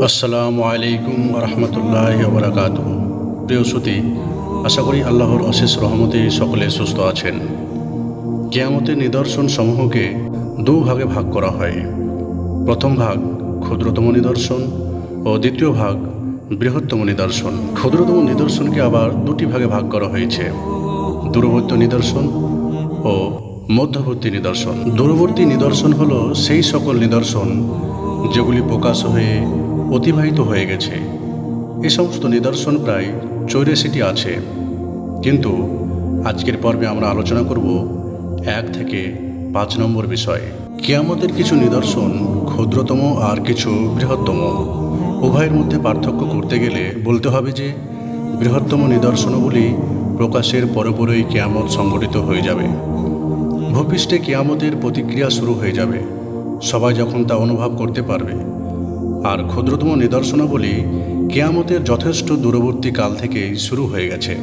আসসালামু আলাইকুম রহমতুল্লাহি ওয়া বারাকাতুহু। প্রিয় শ্রোতা, আশা করি আল্লাহর অশেষ রহমতে সকলে সুস্থ আছেন। কিয়ামতের নিদর্শন সমূহকে দুভাগে ভাগ করা হয়। প্রথম ভাগ ক্ষুদ্রতম নিদর্শন ও দ্বিতীয় ভাগ বৃহত্তম নিদর্শন। ক্ষুদ্রতম নিদর্শনকে আবার দুটি ভাগে ভাগ করা হয়েছে: দূরবর্তী নিদর্শন ও মধ্যবর্তী নিদর্শন। দূরবর্তী নিদর্শন হলো সেই সকল নিদর্শন যেগুলি প্রকাশ হয়ে অতিবাহিত হয়ে গেছে। এই সমস্ত নিদর্শন প্রায় 84টি আছে, কিন্তু আজকের পর্বে আমরা আলোচনা করব 1 থেকে 5 নম্বর বিষয়। কিয়ামতের কিছু নিদর্শন ক্ষুদ্রতম আর কিছু বৃহত্তম। উভয়ের মধ্যে পার্থক্য করতে গেলে বলতে হবে যে বৃহত্তম নিদর্শনগুলি প্রকাশের পরপরই কিয়ামত সংঘটিত হয়ে যাবে। ভূপৃষ্ঠে কিয়ামতের প্রতিক্রিয়া শুরু হয়ে যাবে, সবাই যখন তা অনুভব করতে পারবে। আর ক্ষুদ্রতম নিদর্শনাবলী কিয়ামতের যথেষ্ট দূরবর্তী কাল থেকেই শুরু হয়ে গেছে।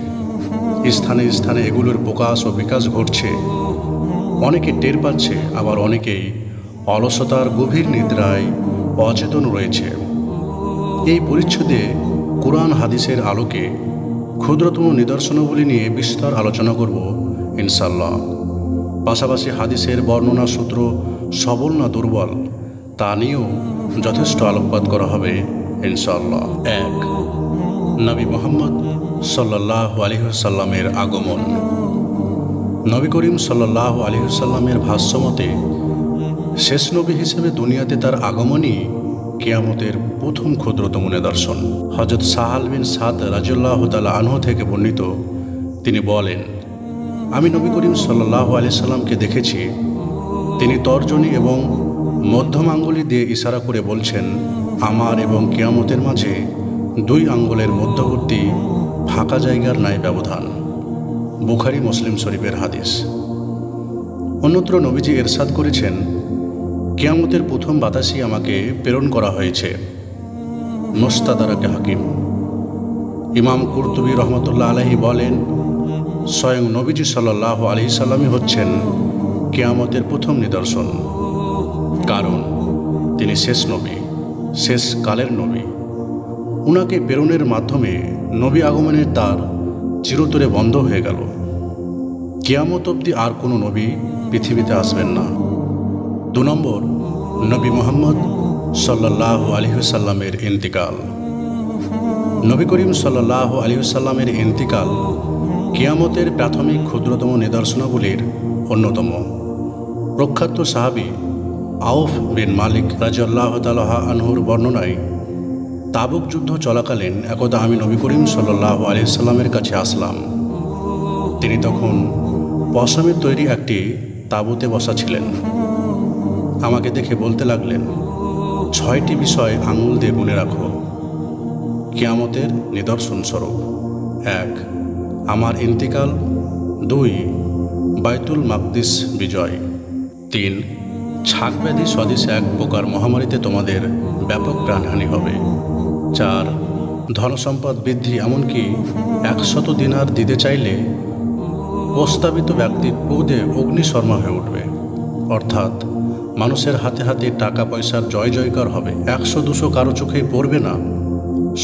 স্থানে স্থানে এগুলোর প্রকাশ ও বিকাশ ঘটছে। অনেকে টের পাচ্ছে, আবার অনেকেই অলসতার গভীর নিদ্রায় অচেতন রয়েছে। এই পরিচ্ছেদে কুরআন হাদিসের আলোকে ক্ষুদ্রতম নিদর্শনাবলী নিয়ে বিস্তর আলোচনা করব ইনশাআল্লাহ। পাশাপাশি হাদিসের বর্ণনা সূত্র সবল না দুর্বল তা নিয়েও যথেষ্ট আলোকপাত করা হবে ইনশাআল্লাহ। 1. নবী মুহাম্মদ সাল্লাল্লাহু আলাইহি ওয়াসাল্লামের আগমন। নবী করিম সাল্লাল্লাহু আলাইহি ওয়াসাল্লামের ভাষ্যমতে শেষ নবী হিসেবে দুনিয়াতে তার আগমনই কিয়ামতের প্রথম ক্ষুদ্রতম নিদর্শন। হযরত সাহাল বিন সাদ রাদিয়াল্লাহু তাআলা আনহু থেকে বর্ণিত, তিনি বলেন, আমি নবী করিম সাল্লাল্লাহু আলাইহি সাল্লামকে দেখেছি। তিনি তর্জনী এবং মধ্যম আঙ্গুলি দিয়ে ইশারা করে বলছেন, আমার এবং কিয়ামতের মাঝে 2 আঙ্গুলের মধ্যবর্তী ফাঁকা জায়গার ন্যায় ব্যবধান। বুখারী মুসলিম শরীফের হাদিস। অন্যত্র নবীজি ইরশাদ করেছেন, কিয়ামতের প্রথম বাতাসই আমাকে প্রেরণ করা হয়েছে। মুস্তাদরাকে হাকিম। ইমাম কুরতুবী রহমতুল্লাহ আলাইহি বলেন, স্বয়ং নবীজি সাল্লাল্লাহু আলাইহি সাল্লামই হচ্ছেন কিয়ামতের প্রথম নিদর্শন, কারণ তিনি শেষ নবী, শেষ কালের নবী। উনাকে প্রেরণের মাধ্যমে নবী আগমনের দ্বার চিরতরে বন্ধ হয়ে গেল। কিয়ামত অবধি আর কোনো নবী পৃথিবীতে আসবেন না। 2 নম্বর, নবী মুহাম্মদ সাল্লাল্লাহু আলাইহি সাল্লামের ইন্তিকাল। নবী করিম সাল্লাল্লাহু আলাইহি সাল্লামের ইন্তিকাল কিয়ামতের প্রাথমিক ক্ষুদ্রতম নিদর্শনাবলীর অন্যতম। প্রখ্যাত সাহাবী আউফ বিন মালিক রাদিয়াল্লাহু তাআলা আনহুর বর্ণনায়, তাবুক যুদ্ধ চলাকালীন একদা আমি নবী করিম সাল্লাল্লাহু আলাইহি সাল্লামের কাছে আসলাম। তিনি তখন পশমের তৈরি একটি তাঁবুতে বসা ছিলেন। আমাকে দেখে বলতে লাগলেন, 6টি বিষয় আঙুল দিয়ে গুনে রাখো কিয়ামতের নিদর্শন স্বরূপ। 1. আমার ইন্তিকাল। 2. বাইতুল মাকদিস বিজয়। 3. ছাগ ব্যাধি সদৃশ এক প্রকার মহামারীতে তোমাদের ব্যাপক প্রাণহানি হবে। 4. ধনসম্পদ বৃদ্ধি, এমনকি 100 দিনার দিতে চাইলে প্রস্তাবিত ব্যক্তির ক্রোধে অগ্নিশর্মা হয়ে উঠবে, অর্থাৎ মানুষের হাতে হাতে টাকা পয়সার জয় জয়কার হবে। 100-200 কারো চোখেই পড়বে না,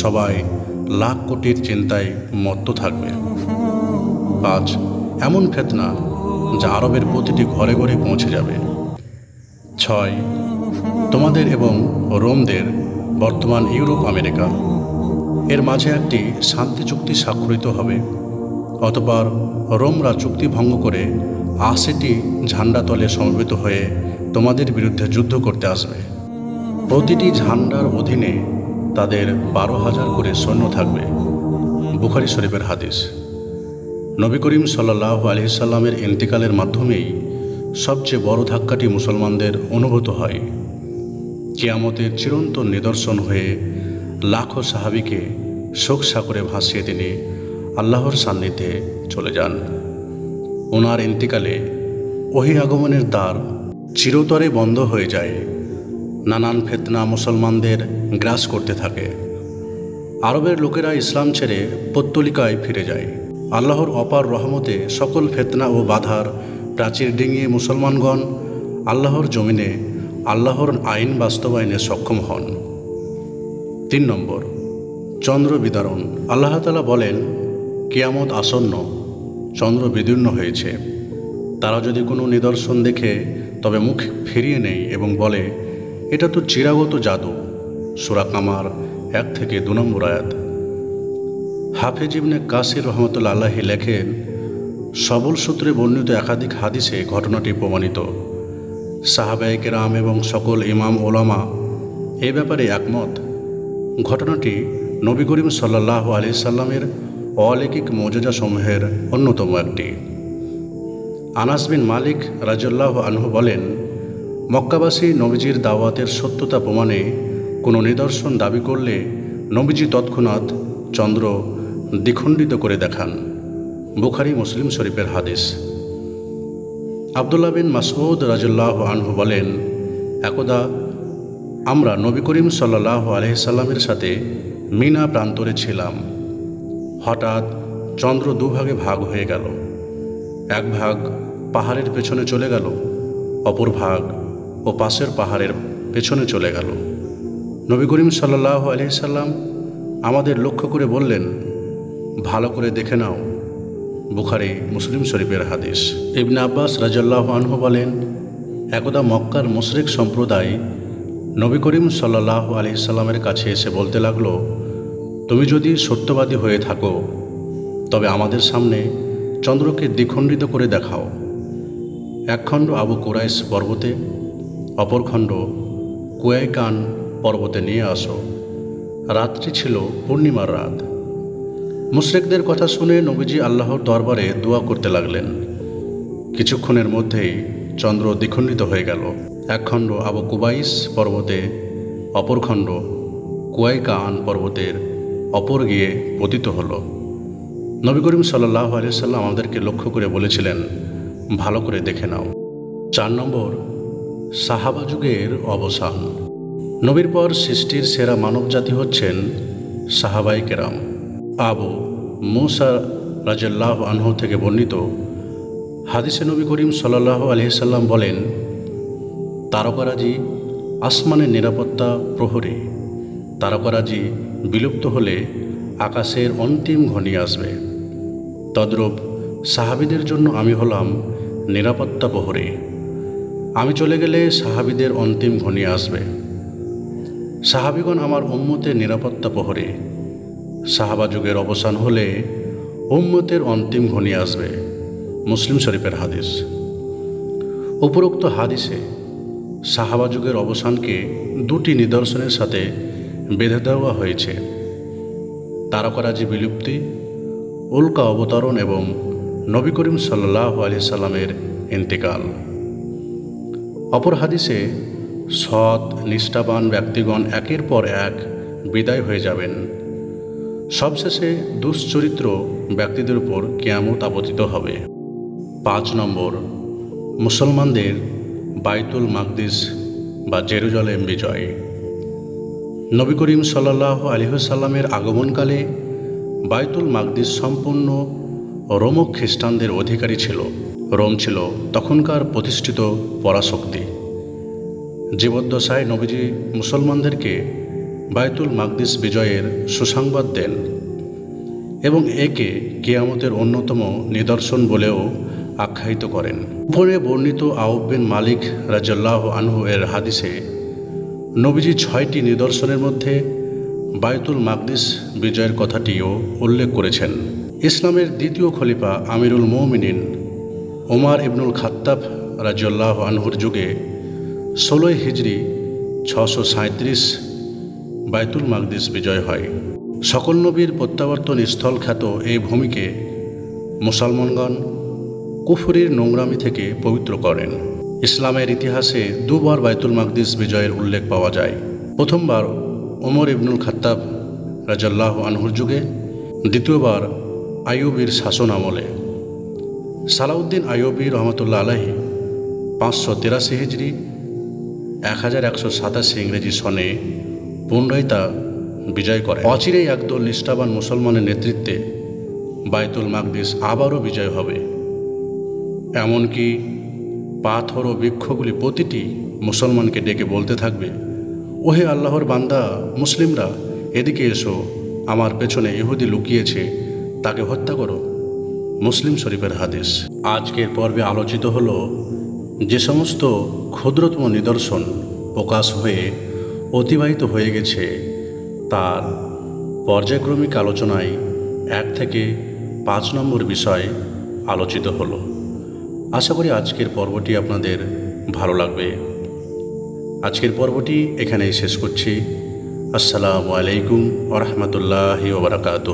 সবাই লাখ কোটির চিন্তায় মত্ত থাকবে। 5. এমন ফিতনা যা আরবের প্রতিটি ঘরে ঘরে পৌঁছে যাবে। 6. তোমাদের এবং রোমদের, বর্তমান ইউরোপ আমেরিকা, এর মাঝে একটি শান্তি চুক্তি স্বাক্ষরিত হবে। অতঃপর রোমরা চুক্তি ভঙ্গ করে 80টি ঝান্ডা তলে সমবেত হয়ে তোমাদের বিরুদ্ধে যুদ্ধ করতে আসবে। প্রতিটি ঝান্ডার অধীনে তাদের 12,000 করে সৈন্য থাকবে। বুখারী শরীফের হাদিস। নবী করিম সাল্লাল্লাহু আলাইহি সাল্লামের ইন্তিকালের মাধ্যমেই সবচেয়ে বড় ধাক্কাটি মুসলমানদের অনুভূত হয়। কিয়ামতের চিরন্তন নিদর্শন হয়ে লাখো সাহাবীকে শোক সাগরে ভাসিয়ে তিনি আল্লাহর সান্নিধ্যে চলে যান। ওনার ইন্তিকালে ওহী আগমনের দ্বার চিরতরে বন্ধ হয়ে যায়। নানান ফিতনা মুসলমানদের গ্রাস করতে থাকে। আরবের লোকেরা ইসলাম ছেড়ে পৌত্তলিকায় ফিরে যায়। আল্লাহর অপার রহমতে সকল ফিতনা ও বাধার প্রাচীর ডিঙিয়ে মুসলমানগণ আল্লাহর জমিনে আল্লাহর আইন বাস্তবায়নে সক্ষম হন। 3 নম্বর, চন্দ্র বিদারণ। আল্লাহ তাআলা বলেন, কিয়ামত আসন্ন, চন্দ্র বিদীর্ণ হয়েছে। তারা যদি কোনো নিদর্শন দেখে তবে মুখ ফিরিয়ে নেয় এবং বলে, এটা তো চিরাগত জাদু। সূরা কামার 1 থেকে 2 নম্বর আয়াত। হাফেজ ইবনে কাসির রহমতুল্লাহ আলাইহি লেখেন, সবল সূত্রে বর্ণিত একাধিক হাদিসে ঘটনাটি প্রমাণিত। সাহাবায়ে কেরাম এবং সকল ইমাম ওলামা এ ব্যাপারে একমত। ঘটনাটি নবী করিম সাল্লাল্লাহু আলাইহি সাল্লামের অলৌকিক মুজিজাসমূহের অন্যতম একটি। আনাস বিন মালিক রাদিয়াল্লাহু আনহু বলেন, মক্কাবাসী নবীজির দাওয়াতের সত্যতা প্রমাণে কোনো নিদর্শন দাবি করলে নবীজি তৎক্ষণাৎ চন্দ্র দ্বিখণ্ডিত করে দেখান। বুখারী মুসলিম শরীফের হাদিস। আব্দুল্লাহ বিন মাসউদ রাদিয়াল্লাহু আনহু বলেন, একদা আমরা নবী করিম সাল্লাল্লাহু আলাইহি সাল্লামের সাথে মিনা প্রান্তরে ছিলাম। হঠাৎ চন্দ্র দুভাগে ভাগ হয়ে গেল। এক ভাগ পাহাড়ের পেছনে চলে গেল, অপর ভাগ ও পাশের পাহাড়ের পেছনে চলে গেল। নবী করিম সাল্লাল্লাহু আলাইহি সাল্লাম আমাদের লক্ষ্য করে বললেন, ভালো করে দেখে নাও। বুখারী মুসলিম শরীফের হাদিস। ইবনে আব্বাস রাদিয়াল্লাহু আনহু বলেন, একদা মক্কার মুশরিক সম্প্রদায় নবী করিম সাল্লাল্লাহু আলাইহি সাল্লামের কাছে এসে বলতে লাগলো, তুমি যদি সত্যবাদী হয়ে থাকো তবে আমাদের সামনে চন্দ্রকে দ্বিখণ্ডিত করে দেখাও। এক খণ্ড আবু কুরাইশ পর্বতে, অপর খণ্ড কুয়াইকান পর্বতে নিয়ে আসো। রাতটি ছিল পূর্ণিমার রাত। মুশরিকদের কথা শুনে নবীজি আল্লাহর দরবারে দোয়া করতে লাগলেন। কিছুক্ষণের মধ্যেই চন্দ্র দ্বিখণ্ডিত হয়ে গেল। এক খণ্ড আবু কুবাইস পর্বতে, অপর খণ্ড কুয়াইকান পর্বতের অপর গিয়ে পতিত হলো। নবী করিম সাল্লাল্লাহু আলাইহি সাল্লাম আমাদেরকে লক্ষ্য করে বলেছিলেন, ভালো করে দেখে নাও। 4 নম্বর, সাহাবা যুগের অবসান। নবীর পর সৃষ্টির সেরা মানব জাতি হচ্ছেন সাহাবায়ে কেরাম। আবু মুসা রাদিয়াল্লাহু আনহু থেকে বর্ণিত হাদিসে নবী করিম সাল্লাল্লাহু আলাইহি সাল্লাম বলেন, তারকারাজি আসমানের নিরাপত্তা প্রহরী। তারকারাজি বিলুপ্ত হলে আকাশের অন্তিম ঘনিয়ে আসবে। তদ্রূপ সাহাবীদের জন্য আমি হলাম নিরাপত্তা প্রহরী। আমি চলে গেলে সাহাবীদের অন্তিম ঘনিয়ে আসবে। সাহাবীগণ আমার উম্মতের নিরাপত্তা প্রহরী। সাহাবা যুগের অবসান হলে উম্মতের অন্তিম ঘনিয়ে আসবে। মুসলিম শরীফের হাদিস। উপরোক্ত হাদিসে সাহাবা যুগের অবসানকে 2টি নিদর্শনের সাথে বেঁধে দেওয়া হয়েছে: তারকারাজি বিলুপ্তি, উল্কা অবতরণ এবং নবী করিম সাল্লাল্লাহু আলাইহি সাল্লামের ইন্তেকাল। অপর হাদিসে সৎ নিষ্ঠাবান ব্যক্তিগণ একের পর এক বিদায় হয়ে যাবেন। সবশেষে দুশ্চরিত্র ব্যক্তিদের উপর কিয়ামত আপতিত হবে। 5 নম্বর, মুসলমানদের বাইতুল মাকদিস বা জেরুজালেম বিজয়। নবী করিম সাল্লাল্লাহু আলাইহি সাল্লামের আগমনকালে বাইতুল মাকদিস সম্পূর্ণ রোমক খ্রিস্টানদের অধিকারী ছিল। রোম ছিল তখনকার প্রতিষ্ঠিত পরাশক্তি। জীবদ্দশায় নবীজি মুসলমানদেরকে বাইতুল মাকদিস বিজয়ের সুসংবাদ দেন এবং একে কিয়ামতের অন্যতম নিদর্শন বলেও আখ্যায়িত করেন। উপরে বর্ণিত আউফ বিন মালিক রাদিয়াল্লাহু আনহু এর হাদিসে নবীজি 6টি নিদর্শনের মধ্যে বাইতুল মাকদিস বিজয়ের কথাটিও উল্লেখ করেছেন। ইসলামের দ্বিতীয় খলিফা আমিরুল মুমিনিন ওমর ইবনুল খাত্তাব রাদিয়াল্লাহু আনহুর যুগে 16 হিজরি 637 বাইতুল মাকদিস বিজয় হয়। সকল নবীর প্রত্যাবর্তন স্থল খ্যাত এই ভূমিকে মুসলমানগণ কুফরির নোংরামি থেকে পবিত্র করেন। ইসলামের ইতিহাসে 2 বার বাইতুল মাকদিস বিজয়ের উল্লেখ পাওয়া যায়। প্রথমবার ওমর ইবনুল খাত্তাব রাদিয়াল্লাহু আনহুর যুগে, দ্বিতীয়বার আইয়ুবীর শাসন আমলে। সালাউদ্দিন আইয়ুবী রহমতুল্লাহ আলাইহি 583 হিজরি 1187 ইংরেজি সনে পুনরায় তা বিজয় করে। অচিরেই একদল নিষ্ঠাবান মুসলমানের নেতৃত্বে বাইতুল মাকদিস আবারও বিজয় হবে। এমনকি পাথর ও বৃক্ষগুলি প্রতিটি মুসলমানকে ডেকে বলতে থাকবে, ওহে আল্লাহর বান্দা মুসলিমরা, এদিকে এসো, আমার পেছনে ইহুদি লুকিয়েছে, তাকে হত্যা করো। মুসলিম শরীফের হাদিস। আজকের পর্বে আলোচিত হল যে সমস্ত ক্ষুদ্রতম নিদর্শন প্রকাশ হয়ে অতিবাহিত হয়ে গেছে তার পর্যায়ক্রমিক আলোচনায় 1 থেকে 5 নম্বর বিষয় আলোচিত হলো। আশা করি আজকের পর্বটি আপনাদের ভালো লাগবে। আজকের পর্বটি এখানেই শেষ করছি। আসসালামু আলাইকুম ওয়া রাহমাতুল্লাহি ওয়া বারাকাতুহু।